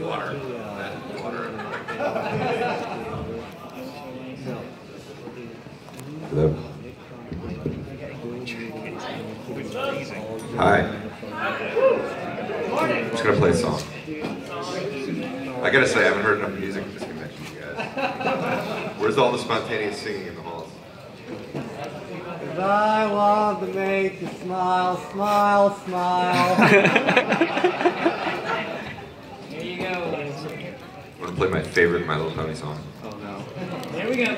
water. Hello. Hi. I'm just gonna play a song. I gotta say, I haven't heard enough music at this convention, you guys. Where's all the spontaneous singing in the halls? 'Cause I want to make you smile, smile, smile. Here you go. I'm gonna play my favorite My Little Pony song. Oh no. There we go.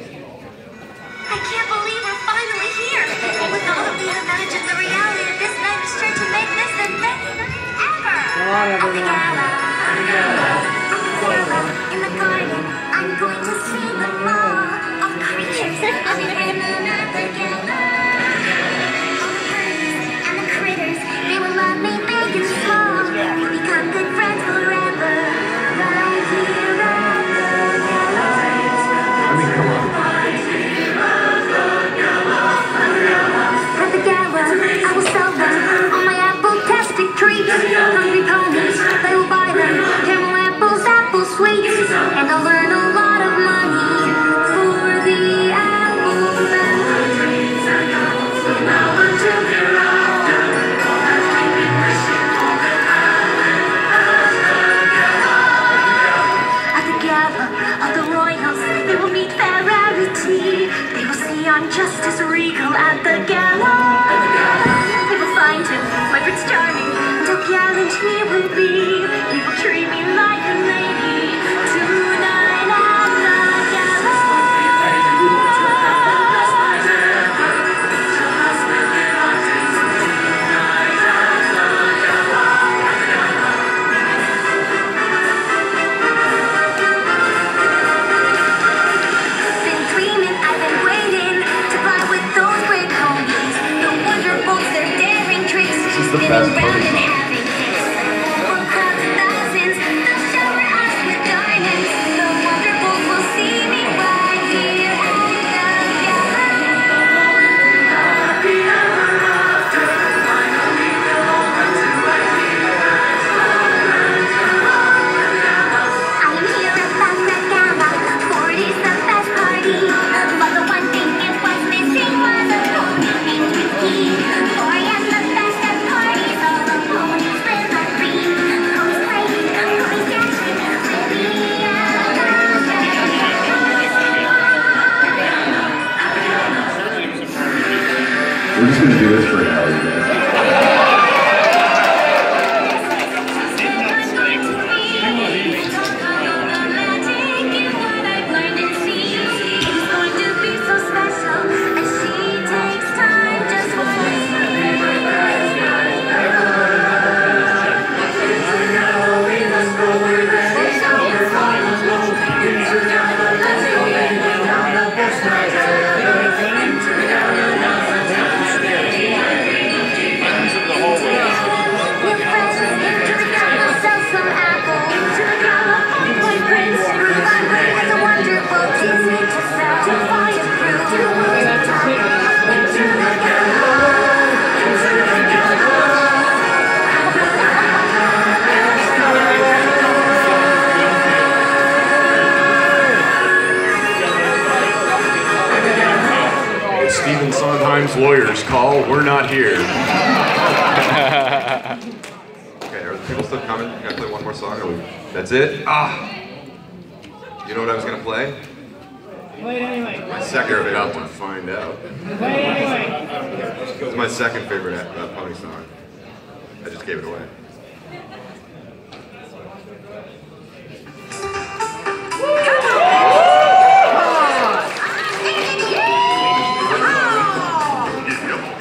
I can't believe we're finally here. With all of the imagine the reality of this night is sure to make this the best night ever. Come on, At the everyone. gala, in the garden, I'm going to see the law of creatures. I'll be hanging at the gala. All the birds and the critters, they will love me big and small. We'll become good friends forever. Right here at the gala. I mean, come on. At the gala, I will sell them all my apple-tastic treats. Hungry ponies, they will buy them. Camel apples, apple sweets. And I'll earn a lot of money for the apple trees. At the gala of the royals, they will meet Ferrarity. They will see I'm just as regal at the gala. They will find him, my Prince Charming, and how gallant he will be. He will treat me like a lady tonight at the gala. Been dreaming, I've been waiting to fly with those great ponies. The wonderfuls, their daring tricks. Spinning best round pony and song. having fits. For crowds of thousands, they'll shower us with diamonds. The wonderfuls will see me right here at the gala. I am here at the gala, for it is the best party. But the one thing it was missing was a pony named Mickey. For I am the best at parties, all the ponies will agree. Ponies playing, ponies dancing, really We're just gonna do this for an hour, you guys. Stephen Sondheim's lawyers call. We're not here. Okay, are the people still coming? Can I play one more song? Or that's it? Ah! You know what I was gonna play? Play it anyway. My second You're about to favorite one. find out. Play it anyway. It's my second favorite pony song. I just gave it away.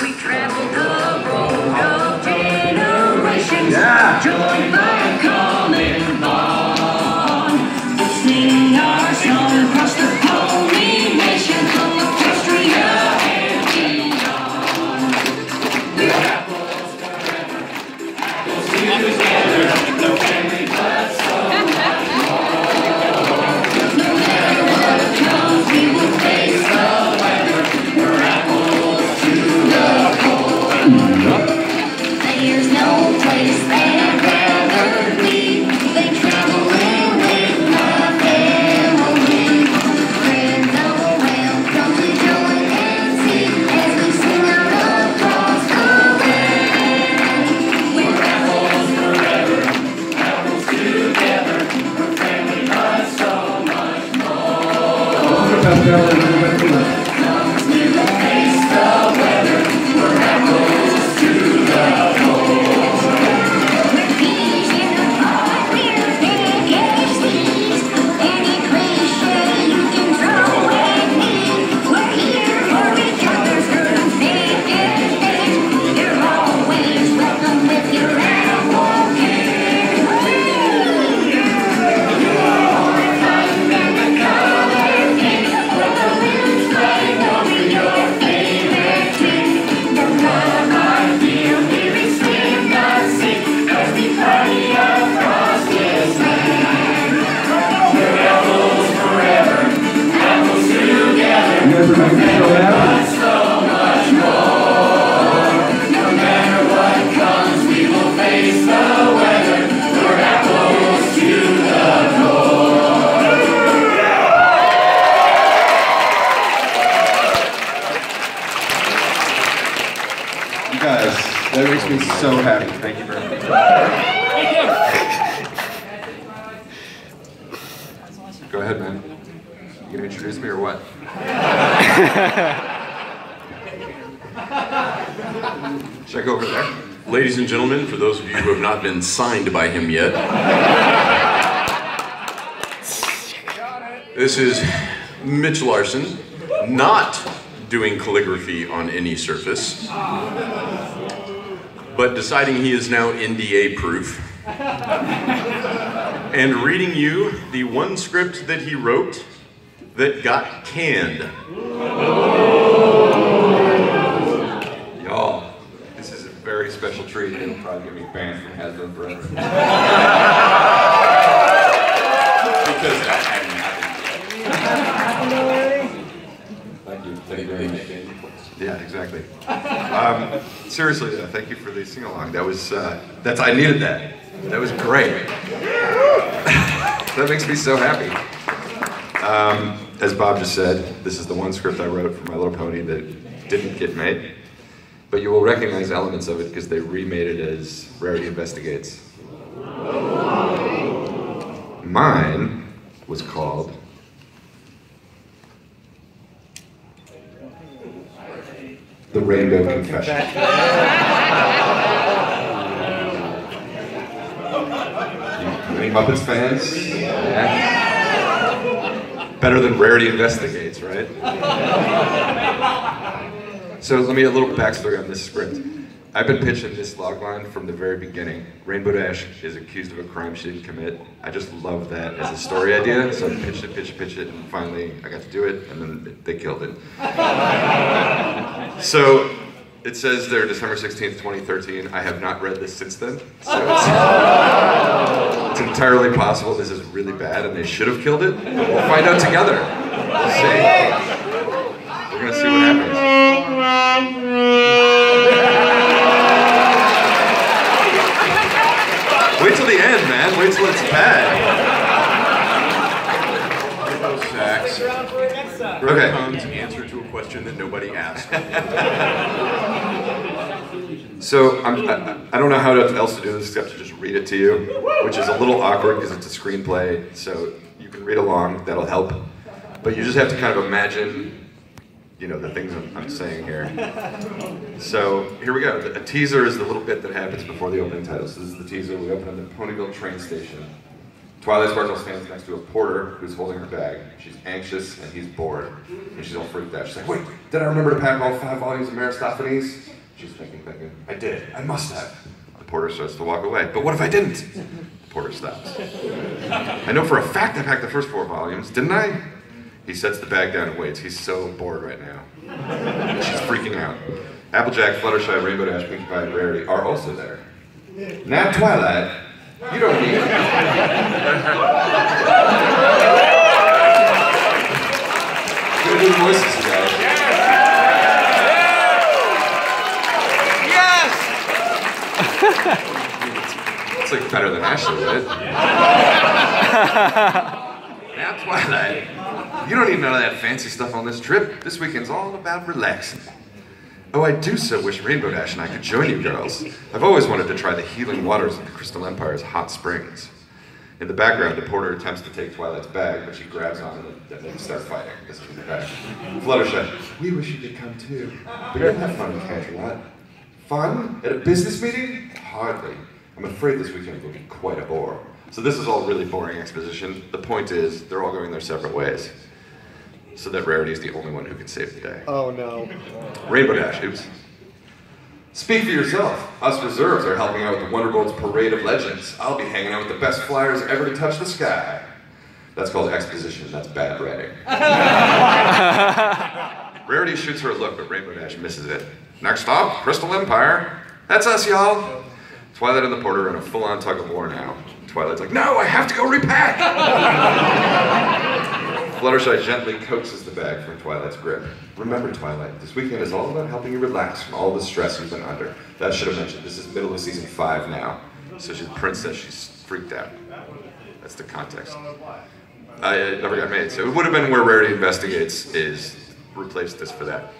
We traveled the road of generations, Yeah. joined by a common bond. To sing our song across the pony nation, from Equestria and beyond. We're apples forever, apples That makes me so happy. Thank you very much. Go ahead, man. You gonna introduce me or what? Should I go over there? Ladies and gentlemen, for those of you who have not been signed by him yet, this is Mitch Larson, not doing calligraphy on any surface, but deciding he is now NDA proof, and reading you the one script that he wrote that got canned. Y'all, this is a very special treat. It'll probably get me banned from Hasbro forever. Because that hadn't happened. Thank you. Thank you very much. Yeah, exactly. Seriously though, thank you for the sing-along. That was, I needed that. That was great. That makes me so happy. As Bob just said, this is the one script I wrote for My Little Pony that didn't get made. But you will recognize elements of it because they remade it as Rarity Investigates. Mine was called The Rainbow Confession. Any Muppets fans? Yeah. Better than Rarity Investigates, right? So let me a little backstory on this script. I've been pitching this logline from the very beginning. Rainbow Dash is accused of a crime she didn't commit. I just love that as a story idea, so I pitched it, and finally I got to do it, and then they killed it. So it says there, December 16th, 2013. I have not read this since then, so it's entirely possible this is really bad and they should have killed it. We'll find out together. We'll see. We're gonna see what happens. Wait till the end, man. Wait till it's bad. Sacks. Bronycon's answer to a question that nobody asked. So I don't know how else to do this except to just read it to you, which is a little awkward because it's a screenplay, so you can read along, that'll help. But you just have to kind of imagine, you know, the things I'm saying here. So here we go. A teaser is the little bit that happens before the opening title. So this is the teaser. We open at the Ponyville train station. Twilight Sparkle stands next to a porter who's holding her bag. She's anxious and he's bored. And she's all freaked out. She's like, wait, did I remember to pack all 5 volumes of Aristophanes? She's thinking, I did. I must have. The porter starts to walk away. But what if I didn't? The porter stops. I know for a fact I packed the first 4 volumes, didn't I? He sets the bag down and waits. He's so bored right now. She's freaking out. Applejack, Fluttershy, Rainbow Dash, Pinkie Pie, and Rarity are also there. Now, Twilight, you don't need it. Good new voices, guys. Yes! It's like better than Ashley did. Now, Twilight, you don't need none of that fancy stuff on this trip. This weekend's all about relaxing. Oh, I do so wish Rainbow Dash and I could join you girls. I've always wanted to try the healing waters of the Crystal Empire's hot springs. In the background, the porter attempts to take Twilight's bag, but she grabs on it and they start fighting. This is in the back. Fluttershy, we wish you could come too, but you'll have fun in Canterlot. Fun? At a business meeting? Hardly. I'm afraid this weekend will be quite a bore. So this is all really boring exposition. The point is, they're all going their separate ways. So that Rarity is the only one who can save the day. Oh no. Rainbow Dash, oops. Speak for yourself. Us reserves are helping out with the Wonderbolt's Parade of Legends. I'll be hanging out with the best flyers ever to touch the sky. That's called exposition. That's bad writing. Rarity shoots her a look, but Rainbow Dash misses it. Next stop, Crystal Empire. That's us, y'all. Twilight and the porter are in a full-on tug-of-war now. Twilight's like, no, I have to go repack! Fluttershy gently coaxes the bag from Twilight's grip. Remember, Twilight, this weekend is all about helping you relax from all the stress you've been under. That should have mentioned, this is middle of season 5 now. So she's a princess, she's freaked out. That's the context. It never got made, so it would have been where Rarity Investigates is replace this for that.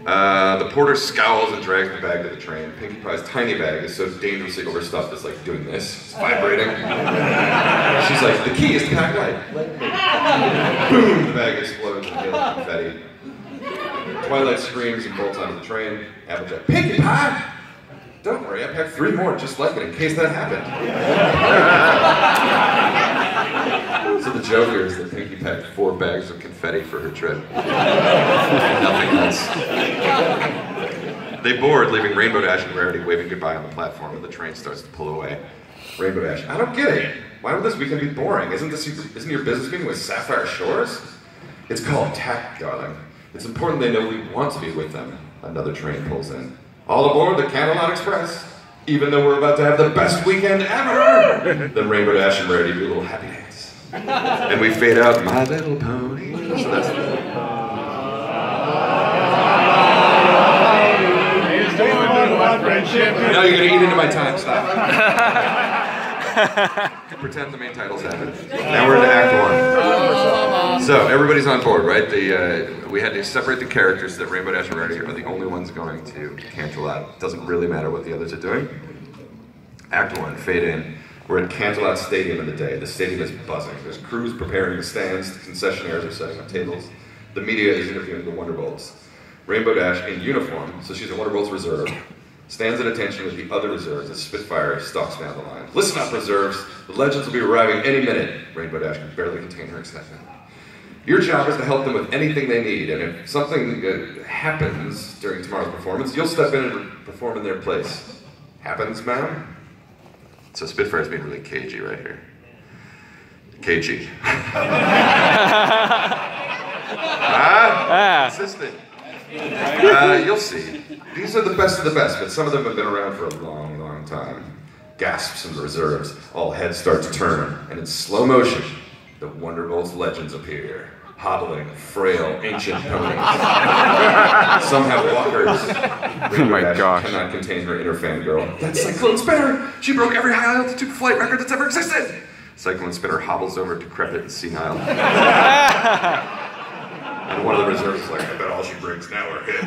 The porter scowls and drags the bag to the train. Pinkie Pie's tiny bag is so dangerously overstuffed it's like doing this. It's vibrating. She's like, the key is to pack light. Boom! The bag explodes in hail of confetti. Twilight screams and bolts onto the train. Applejack, Pinkie Pie! Don't worry, I packed 3 more just like it in case that happened. So the joke here is that Pinkie packed 4 bags of confetti for her trip. Nothing else. They board, leaving Rainbow Dash and Rarity waving goodbye on the platform, and the train starts to pull away. Rainbow Dash, I don't get it. Why would this weekend be boring? Isn't your business meeting with Sapphire Shores? It's called tact, darling. It's important they know we want to be with them. Another train pulls in. All aboard the Canterlot Express, even though we're about to have the best weekend ever! Then Rainbow Dash and Rarity do a little happy dance. And we fade out, My Little Pony. So that's now you're gonna eat into my time, stop. Pretend the main title's happened. Now we're into Act 1. So everybody's on board, right? We had to separate the characters that Rainbow Dash and Rarity are the only ones going to Canterlot. Doesn't really matter what the others are doing. Act 1, fade in. We're at Canterlot Stadium in the day. The stadium is buzzing. There's crews preparing the stands, the concessionaires are setting up tables. The media is interviewing the Wonderbolts. Rainbow Dash, in uniform, so she's a Wonderbolts reserve, stands at attention with the other reserves as Spitfire stalks down the line. Listen up, reserves. The legends will be arriving any minute. Rainbow Dash can barely contain her excitement. Your job is to help them with anything they need, and if something happens during tomorrow's performance, you'll step in and perform in their place. Happens, ma'am? So Spitfire's being really cagey right here. Cagey. Consistent. You'll see. These are the best of the best, but some of them have been around for a long, long time. Gasps from the reserves. All heads start to turn, and in slow motion, the Wonderbolt's legends appear. Hobbling, frail, ancient ponies. Some have walkers. Oh my gosh. Cannot contain her inner fangirl. That's Cyclone Spinner! She broke every high-altitude flight record that's ever existed! Cyclone Spinner hobbles over, decrepit and senile. And one of the reserves is like, I bet all she brings now are hits.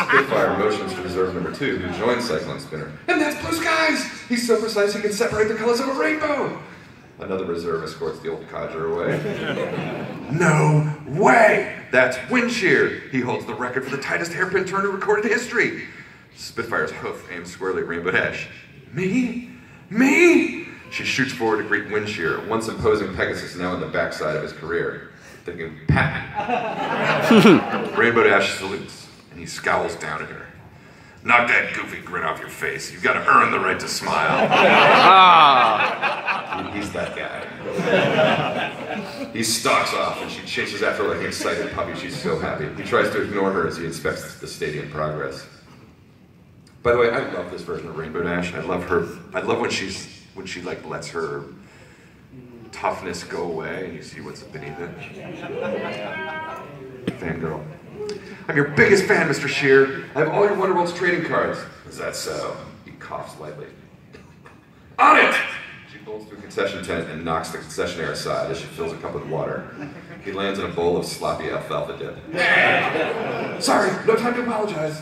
Spitfire motions to reserve number 2, who joins Cyclone Spinner. And that's Blue Skies! He's so precise he can separate the colors of a rainbow! Another reserve escorts the old codger away. No way! That's Wind Shear! He holds the record for the tightest hairpin turn in recorded history! Spitfire's hoof aims squarely at Rainbow Dash. Me? Me? She shoots forward to greet Wind Shear, a once imposing Pegasus now on the backside of his career. Thinking, Pat! Rainbow Dash salutes, and he scowls down at her. Knock that goofy grin off your face. You've got to earn the right to smile. He's that guy. He stalks off, and she chases after like an excited puppy. She's so happy. He tries to ignore her as he inspects the stadium progress. By the way, I love this version of Rainbow Dash. I love her. I love when she like lets her toughness go away, and you see what's beneath it. Fangirl. I'm your biggest fan, Mr. Shear. I have all your Wonderbolt's trading cards. Is that so? He coughs lightly. On it! She bolts to a concession tent and knocks the concessionaire aside as she fills a cup with water. He lands in a bowl of sloppy alfalfa dip. Sorry, no time to apologize.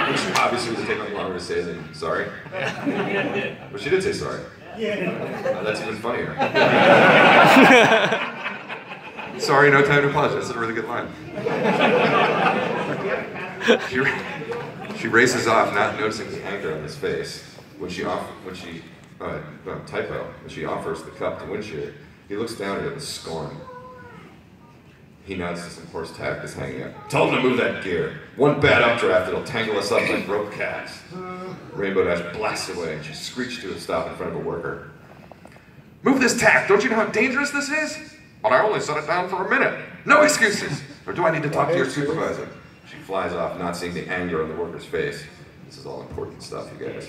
Which obviously was taking longer to say than sorry. But she did say sorry. That's even funnier. Sorry, no time to apologize. That's a really good line. She races off, not noticing the anger on his face. When she offers the cup to Windshear, he looks down at it with scorn. He nods to some horse tack that's hanging up. Tell him to move that gear. One bad updraft, it'll tangle us up like rope calves. Rainbow Dash blasts away and she screeches to a stop in front of a worker. Move this tack! Don't you know how dangerous this is? But I only set it down for a minute. No excuses! Or do I need to talk to your supervisor? She flies off, not seeing the anger on the worker's face. This is all important stuff, you guys.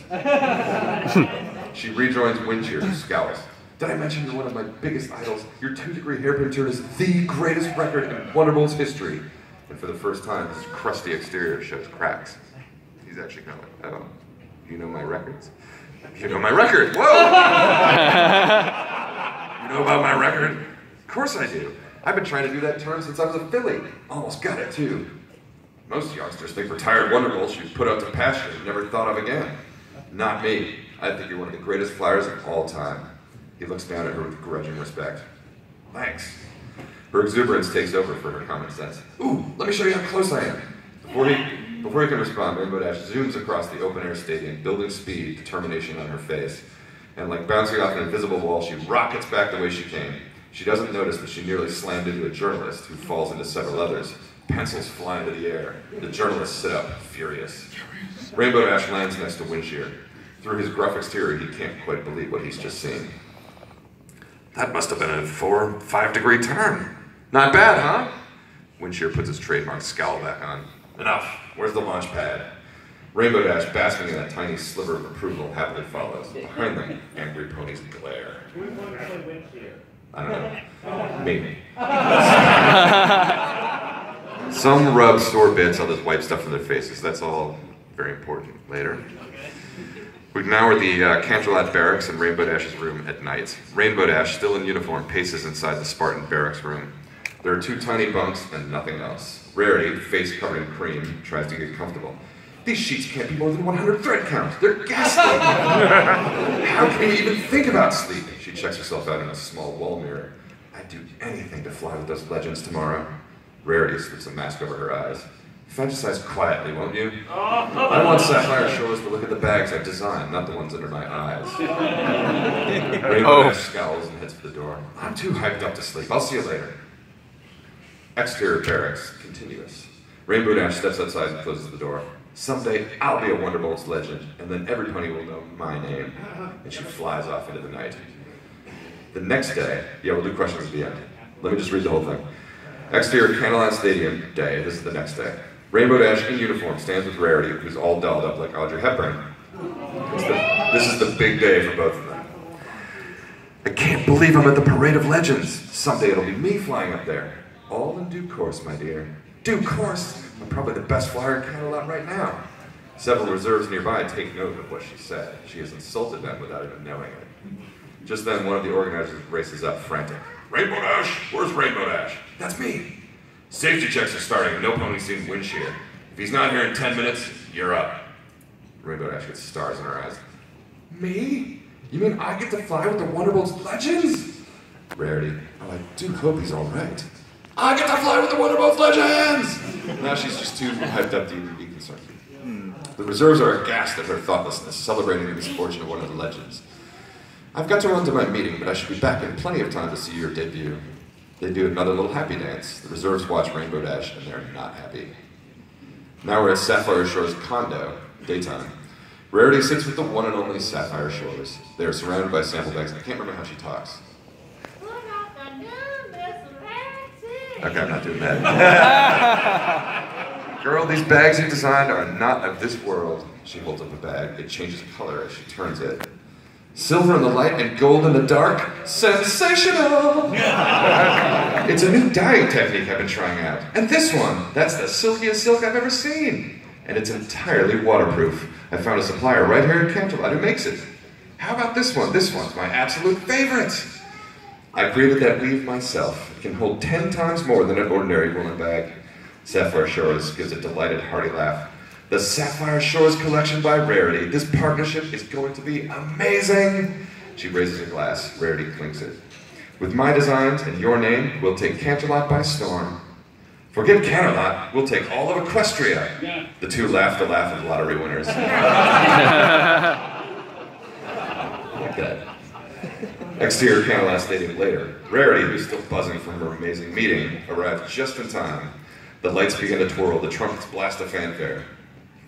She rejoins Windshear, who scowls. Did I mention you're one of my biggest idols? Your 2-degree hairpin turn is the greatest record in Wonderbowl's history. And for the first time, his crusty exterior shows cracks. He's actually kind of like, oh, you know my records? You know my record! Whoa! You know about my record? Of course I do. I've been trying to do that turn since I was a filly. Almost got it, too. Most youngsters think retired Wonderbowls should be put out to pasture and never thought of again. Not me. I think you're one of the greatest flyers of all time. He looks down at her with grudging respect. Thanks. Her exuberance takes over for her common sense. Ooh, let me show you how close I am. Before he can respond, Rainbow Dash zooms across the open-air stadium, building speed, determination on her face. And like bouncing off an invisible wall, she rockets back the way she came. She doesn't notice that she nearly slammed into a journalist who falls into several others. Pencils fly into the air. The journalists sit up, furious. Rainbow Dash lands next to Windshear. Through his gruff exterior, he can't quite believe what he's just seen. That must have been a 4 or 5 degree turn. Not bad, huh? Windshear puts his trademark scowl back on. Enough. Where's the launch pad? Rainbow Dash, basking in that tiny sliver of approval, happily follows. Behind them, angry ponies glare. Who wants to play Windshear? I don't know. Maybe. Some rub sore bits, others wipe stuff from their faces. That's all very important later. We're now at the Canterlot Barracks in Rainbow Dash's room at night. Rainbow Dash, still in uniform, paces inside the Spartan barracks room. There are 2 tiny bunks and nothing else. Rarity, face covered in cream, tries to get comfortable. These sheets can't be more than 100 thread count. They're ghastly. How can you even think about sleep? She checks herself out in a small wall mirror. I'd do anything to fly with those legends tomorrow. Rarity slips a mask over her eyes. Fantasize quietly, won't you? I want Sapphire Shores to look at the bags I've designed, not the ones under my eyes. Rainbow Dash scowls and heads for the door. I'm too hyped up to sleep. I'll see you later. Exterior barracks, continuous. Rainbow Dash steps outside and closes the door. Someday I'll be a Wonderbolt's legend, and then every pony will know my name. And she flies off into the night. The next day, yeah, we'll do questions at the end. Let me just read the whole thing. Exterior Canterlot Stadium day. This is the next day. Rainbow Dash in uniform stands with Rarity, who's all dolled up like Audrey Hepburn. This is the big day for both of them. I can't believe I'm at the Parade of Legends. Someday it'll be me flying up there. All in due course, my dear. Due course? I'm probably the best flyer in Canterlot right now. Several reserves nearby take note of what she said. She has insulted them without even knowing it. Just then, one of the organizers races up, frantic. Rainbow Dash? Where's Rainbow Dash? That's me. Safety checks are starting. No pony's seen Windshear. If he's not here in 10 minutes, you're up. Rainbow Dash gets stars in her eyes. Me? You mean I get to fly with the Wonderbolt's legends? Rarity. Oh, I do hope he's all right. I get to fly with the Wonderbolt's legends! Now she's just too hyped up to even be concerned. The reserves are aghast at her thoughtlessness, celebrating the misfortune of one of the legends. I've got to run to my meeting, but I should be back in plenty of time to see your debut. They do another little happy dance. The reserves watch Rainbow Dash, and they're not happy. Now we're at Sapphire Shores' condo, daytime. Rarity sits with the one and only Sapphire Shores. They are surrounded by sample bags. I can't remember how she talks. Okay, I'm not doing that. Girl, these bags you designed are not of this world. She holds up a bag. It changes color as she turns it. Silver in the light and gold in the dark. Sensational! It's a new dyeing technique I've been trying out. And this one, that's the silkiest silk I've ever seen. And it's entirely waterproof. I found a supplier right here in Canterlot who makes it. How about this one? This one's my absolute favorite. I created that weave myself. It can hold 10 times more than an ordinary woolen bag. Sapphire Shores gives a delighted, hearty laugh. The Sapphire Shores collection by Rarity. This partnership is going to be amazing. She raises a glass. Rarity clinks it. With my designs and your name, we'll take Canterlot by storm. Forget Canterlot, we'll take all of Equestria. Yeah. The two laugh the laugh of lottery winners. Like that. Exterior Canterlot Stadium later. Rarity, who's still buzzing from her amazing meeting, arrives just in time. The lights begin to twirl, the trumpets blast a fanfare.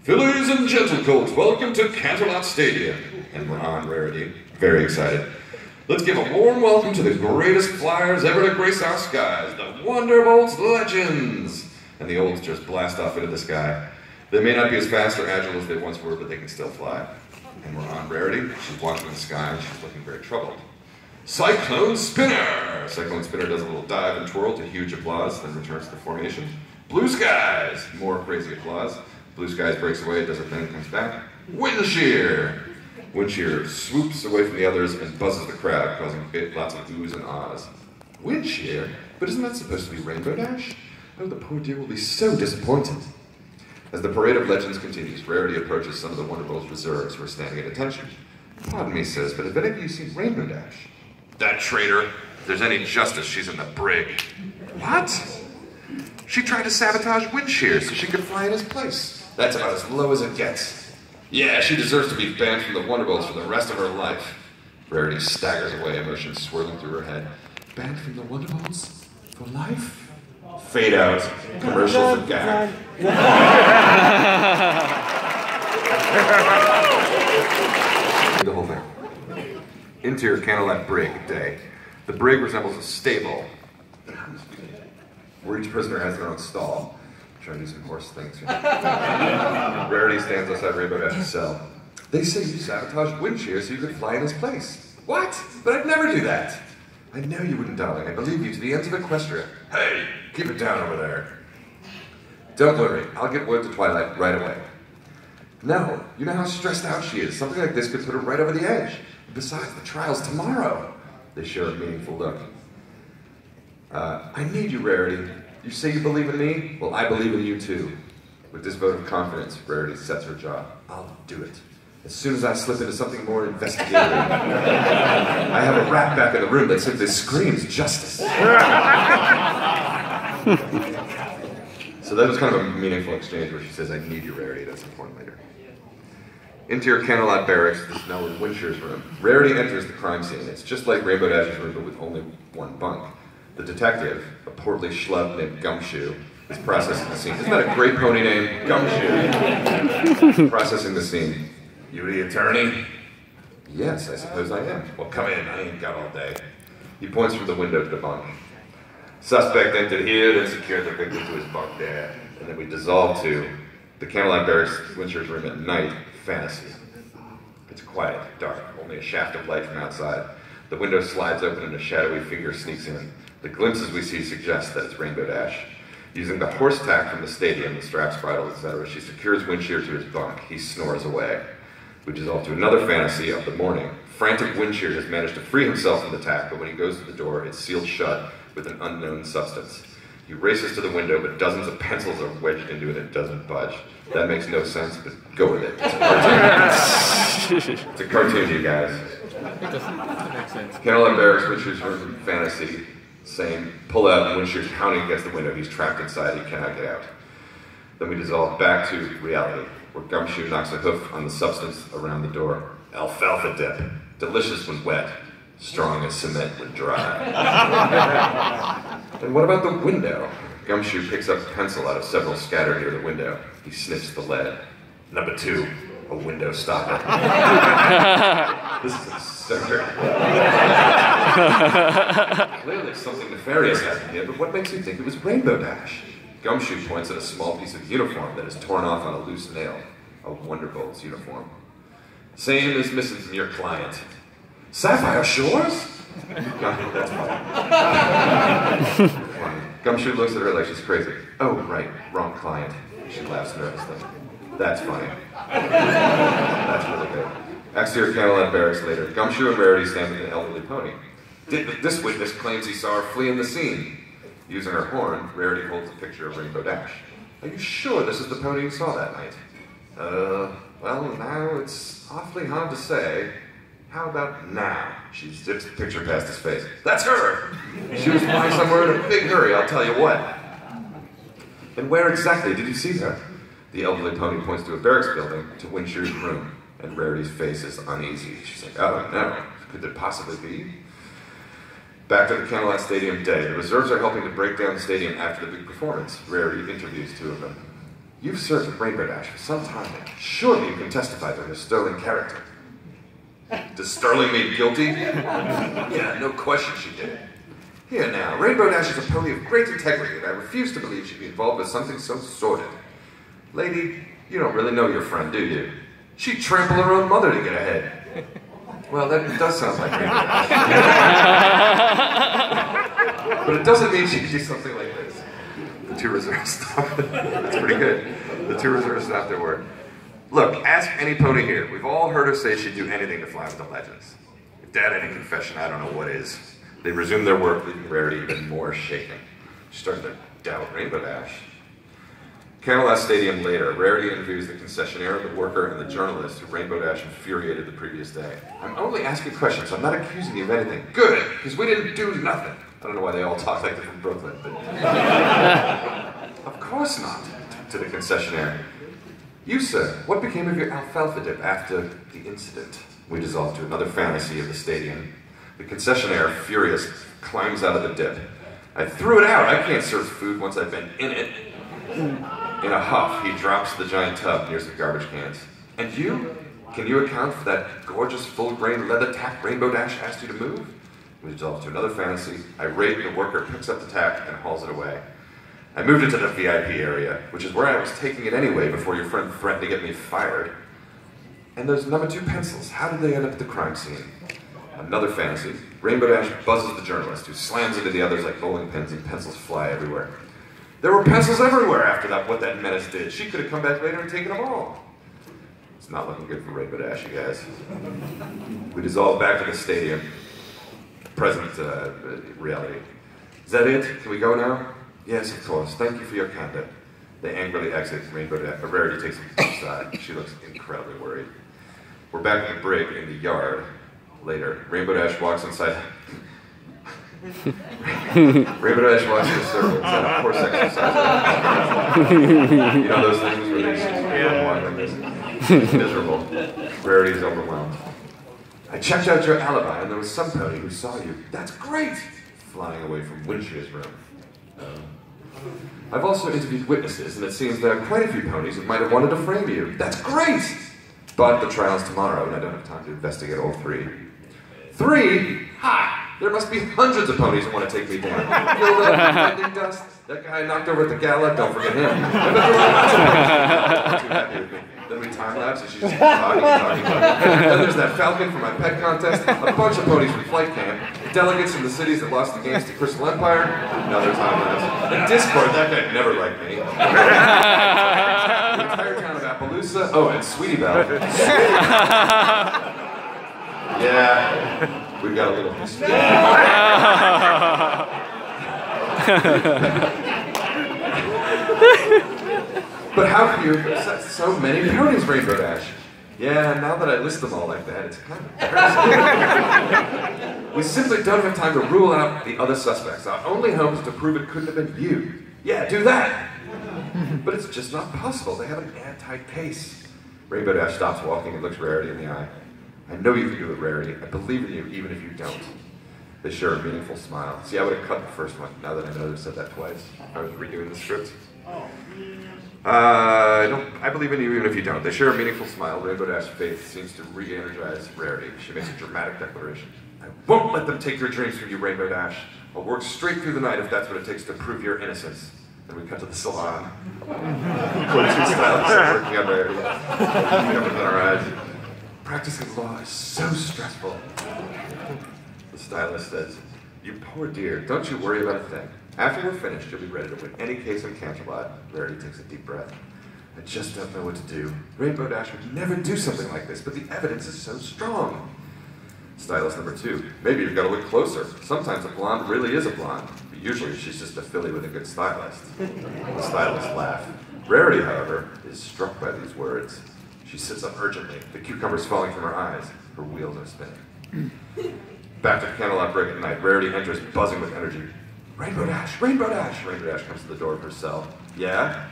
Fillies and gentlecolts, welcome to Canterlot Stadium. And we're on, Rarity, very excited. Let's give a warm welcome to the greatest flyers ever to grace our skies, the Wonderbolts Legends! And the olds just blast off into the sky. They may not be as fast or agile as they once were, but they can still fly. And we're on, Rarity. She's watching the sky and she's looking very troubled. Cyclone Spinner! Cyclone Spinner does a little dive and twirl to huge applause, then returns to the formation. Blue Skies! More crazy applause. Blue Skies breaks away, does a thing, comes back. Wind Shear! Wind Shear swoops away from the others and buzzes the crowd, causing lots of oohs and ahs. Wind Shear? But isn't that supposed to be Rainbow Dash? Oh, the poor dear will be so disappointed. As the parade of legends continues, Rarity approaches some of the Wonderbolts reserves who are standing at attention. Pardon me, sis, but have any of you seen Rainbow Dash? That traitor. If there's any justice, she's in the brig. What? She tried to sabotage Wind Shear so she could fly in his place. That's about as low as it gets. Yeah, she deserves to be banned from the Wonderbolts for the rest of her life. Rarity staggers away, emotions swirling through her head. Banned from the Wonderbolts? For life? Fade out. Commercial for gag. The whole thing. Interior Candlelight Brig Day. The brig resembles a stable, where each prisoner has their own stall. I'm trying to do some horse things here. Rarity stands outside Rainbow Dash's cell. They say you sabotaged Wind Shear so you could fly in his place. What? But I'd never do that. I know you wouldn't, darling. I believe you to the ends of Equestria. Hey, keep it down over there. Don't worry, I'll get word to Twilight right away. No, you know how stressed out she is. Something like this could put her right over the edge. Besides, the trial's tomorrow. They share a meaningful look. I need you, Rarity. You say you believe in me? Well, I believe in you too. With this vote of confidence, Rarity sets her jaw. I'll do it. As soon as I slip into something more investigative. I have a rat back in the room that simply screams justice. So that was kind of a meaningful exchange where she says, I need you, Rarity. That's important later. Interior Candlelight Barracks, the smell of Wind Shear's room. Rarity enters the crime scene. It's just like Rainbow Dash's room, but with only one bunk. The detective, a portly schlub named Gumshoe, is processing the scene. Isn't that a great pony name? Gumshoe. Processing the scene. You the attorney? Yes, I suppose I am. Well, come in. I ain't got all day. He points from the window to the bunk. Suspect entered here, then secured the victim to his bunk there. And then we dissolve to the Candlelight Barracks Wind Shear's room at night. Fantasy. It's quiet, dark, only a shaft of light from outside. The window slides open and a shadowy figure sneaks in. The glimpses we see suggest that it's Rainbow Dash. Using the horse tack from the stadium, the straps, bridles, etc., she secures Wind Shear to his bunk. He snores away. We dissolve to another fantasy of the morning. Frantic Wind Shear has managed to free himself from the tack, but when he goes to the door, it's sealed shut with an unknown substance. He races to the window, but dozens of pencils are wedged into it and it doesn't budge. That makes no sense, but go with it. It's a cartoon. It's a cartoon, you guys. That makes sense. Candlelight Barracks, Wind Shear's room, fantasy. Same. Pull out, and Wind Shear's pounding against the window. He's trapped inside, he cannot get out. Then we dissolve back to reality, where Gumshoe knocks a hoof on the substance around the door. Alfalfa dip. Delicious when wet. Strong as cement when dry. And what about the window? Gumshoe picks up a pencil out of several scattered near the window. He sniffs the lead. Number 2, a window stopper. This is absurd. Clearly something nefarious happened here, but what makes you think it was Rainbow Dash? Gumshoe points at a small piece of uniform that is torn off on a loose nail. A Wonderbolt's uniform. Same is missing from your client. Sapphire Shores? That's funny. Gumshoe looks at her like she's crazy. Oh, right, wrong client. She laughs nervously. That's funny. That's really good. Exterior Cadillac Barracks later. Gumshoe and Rarity stand with an elderly pony. This witness claims he saw her fleeing the scene. Using her horn, Rarity holds a picture of Rainbow Dash. Are you sure this is the pony you saw that night? Well, now it's awfully hard to say. How about now? She zips the picture past his face. That's her! She was flying somewhere in a big hurry, I'll tell you what. And where exactly did you see her? The elderly pony points to a barracks building, to Winshew's room, and Rarity's face is uneasy. She's like, oh no, could it possibly be? Back to the Cadillac Stadium day. The reserves are helping to break down the stadium after the big performance. Rarity interviews two of them. You've served with Rainbow Dash for some time now. Surely you can testify to her sterling character. Does Sterling mean guilty? Yeah, no question she did. Here now, Rainbow Dash is a pony of great integrity, and I refuse to believe she'd be involved with something so sordid. Lady, you don't really know your friend, do you? She'd trample her own mother to get ahead. Well, that does sound like Rainbow Dash. But it doesn't mean she could do something like this. The two reserves stop. That's pretty good. The two reserves stop their work. Look, ask any pony here. We've all heard her say she'd do anything to fly with the legends. If that ain't a confession, I don't know what is. They resume their work, leaving Rarity even more shaken. She's starting to doubt Rainbow Dash. Cadillac Stadium later, Rarity interviews the concessionaire, the worker, and the journalist who Rainbow Dash infuriated the previous day. I'm only asking questions, I'm not accusing you of anything. Good, because we didn't do nothing. I don't know why they all talk like they're from Brooklyn, but... Of course not, to the concessionaire. You, sir, what became of your alfalfa dip after the incident? We dissolved to another fantasy of the stadium. The concessionaire, furious, climbs out of the dip. I threw it out. I can't serve food once I've been in it. In a huff, he drops the giant tub near some garbage cans. And you? Can you account for that gorgeous full-grain leather tack Rainbow Dash asked you to move? We dissolve to another fantasy. Irate, the worker picks up the tack and hauls it away. I moved it to the VIP area, which is where I was taking it anyway before your friend threatened to get me fired. And those number 2 pencils, how did they end up at the crime scene? Another fantasy. Rainbow Dash buzzes the journalist, who slams into the others like bowling pins and pencils fly everywhere. There were pencils everywhere after that, what that menace did. She could have come back later and taken them all. It's not looking good for Rainbow Dash, you guys. We dissolve back to the stadium. Present reality. Is that it? Can we go now? Yes, of course. Thank you for your candor. They angrily exit. Rainbow Dash. Rarity takes them outside. She looks incredibly worried. We're back in the brig in the yard. Later, Rainbow Dash walks inside. Rainbow Dash walks in a circle inside a horse exercise. You know those things where they just walk like this? It's miserable. Rarity's overwhelmed. I checked out your alibi, and there was some pony who saw you. That's great! Flying away from Winshew's room. I've also interviewed witnesses, and it seems there are quite a few ponies who might have wanted to frame you. That's great! But the trial's tomorrow, and I don't have time to investigate all 3. 3? Ha! There must be hundreds of ponies who want to take me down. Gilda, Lightning Dust, that guy I knocked over at the gala, don't forget him. I bet there were lots of ponies too happy with me. Then we time-lapse, and she's just talking. Then there's that falcon from my pet contest, a bunch of ponies from flight camp, delegates from the cities that lost the games to Crystal Empire, another time-lapse. In Discord, that guy never liked me. The entire town of Appaloosa, oh, and Sweetie Belle. Yeah, we've got a little history. But how can you accept so many ponies, Rainbow Dash? Yeah, now that I list them all like that, it's kind of embarrassing. We simply don't have time to rule out the other suspects. Our only hope is to prove it couldn't have been you. Yeah, do that! But it's just not possible. They have an airtight case. Rainbow Dash stops walking and looks Rarity in the eye. I know you can do it, Rarity. I believe in you, even if you don't. They share a meaningful smile. See, I would have cut the first one, now that I know they've said that twice. I was redoing the script. I believe in you even if you don't. They share a meaningful smile. Rainbow Dash faith seems to re-energize Rarity. She makes a dramatic declaration. I won't let them take your dreams from you, Rainbow Dash. I'll work straight through the night if that's what it takes to prove your innocence. Then we cut to the salon. We're two stylists are working on Rarity. Looking in our eyes. Practicing law is so stressful. The stylist says, you poor dear, don't you worry about a thing. After we're finished, you'll be ready to win any case in Canterlot. Rarity takes a deep breath. I just don't know what to do. Rainbow Dash would never do something like this, but the evidence is so strong. Stylist number 2. Maybe you've got to look closer. Sometimes a blonde really is a blonde, but usually she's just a filly with a good stylist. The stylists laugh. Rarity, however, is struck by these words. She sits up urgently, the cucumbers falling from her eyes. Her wheels are spinning. Back to the candlelight break at night, Rarity enters buzzing with energy. Rainbow Dash! Rainbow Dash! Rainbow Dash comes to the door of her cell. Yeah?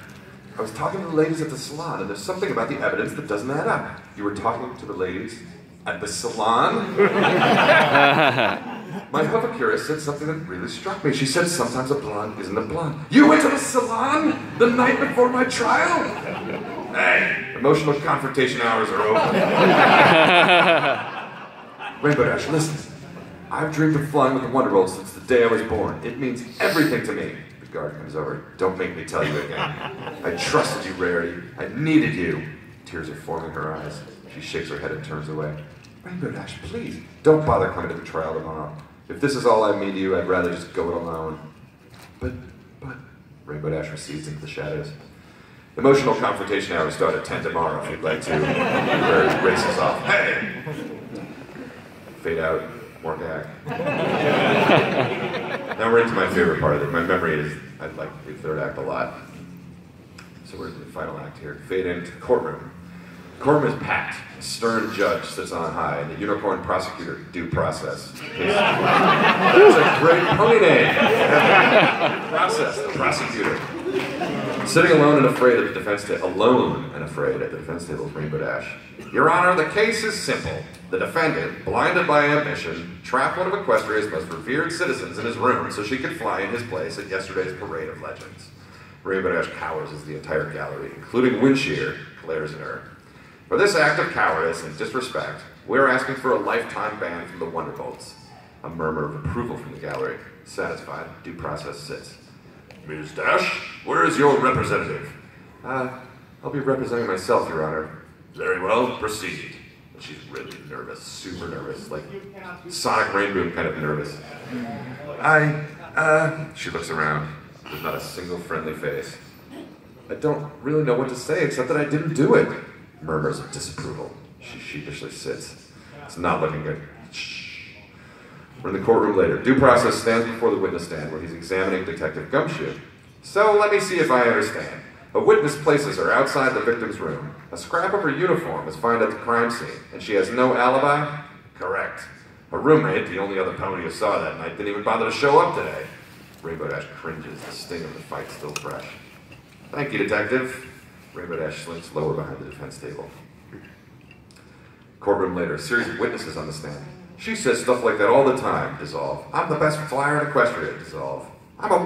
I was talking to the ladies at the salon, and there's something about the evidence that doesn't add up. You were talking to the ladies at the salon? My hovercurist said something that really struck me. She said sometimes a blonde isn't a blonde. You went to the salon the night before my trial? Hey, emotional confrontation hours are over. Rainbow Dash, listen. I've dreamed of flying with the Wonderbolt since the day I was born. It means everything to me. The guard comes over. Don't make me tell you again. I trusted you, Rarity. I needed you. Tears are forming her eyes. She shakes her head and turns away. Rainbow Dash, please, don't bother coming to the trial tomorrow. If this is all I mean to you, I'd rather just go it alone. But, Rainbow Dash recedes into the shadows. Emotional confrontation hours start at 10 tomorrow, if you'd like to. Rarity races off. Hey! Fade out. More gag. Now we're into my favorite part of it. My memory is, I like the third act a lot. So we're in the final act here. Fade into courtroom. Courtroom is packed. A stern judge sits on high, and the unicorn prosecutor, due process. That's a great pony name. Process, the prosecutor. Sitting alone and afraid at the defense table. Alone and afraid at the defense table is Rainbow Dash. Your Honor, the case is simple. The defendant, blinded by ambition, trapped one of Equestria's most revered citizens in his room so she could fly in his place at yesterday's parade of legends. Rainbow Dash cowers as the entire gallery, including Windshear, glares at her. For this act of cowardice and disrespect, we're asking for a lifetime ban from the Wonderbolts. A murmur of approval from the gallery. Satisfied, due process sits. Ms. Dash, where is your representative? I'll be representing myself, Your Honor. Very well, proceed. She's really nervous, super nervous, like Sonic Rainboom kind of nervous. She looks around. There's not a single friendly face. I don't really know what to say except that I didn't do it. Murmurs of disapproval. She sheepishly sits. It's not looking good. Shh. We're in the courtroom later. Due process stands before the witness stand where he's examining Detective Gumshoe. So let me see if I understand. A witness places her outside the victim's room. A scrap of her uniform is found at the crime scene, and she has no alibi? Correct. Her roommate, the only other pony you saw that night, didn't even bother to show up today. Rainbow Dash cringes, the sting of the fight still fresh. Thank you, Detective. Rainbow Dash slinks lower behind the defense table. Courtroom later, a series of witnesses on the stand. She says stuff like that all the time. Dissolve. I'm the best flyer in Equestria. Dissolve. I'm a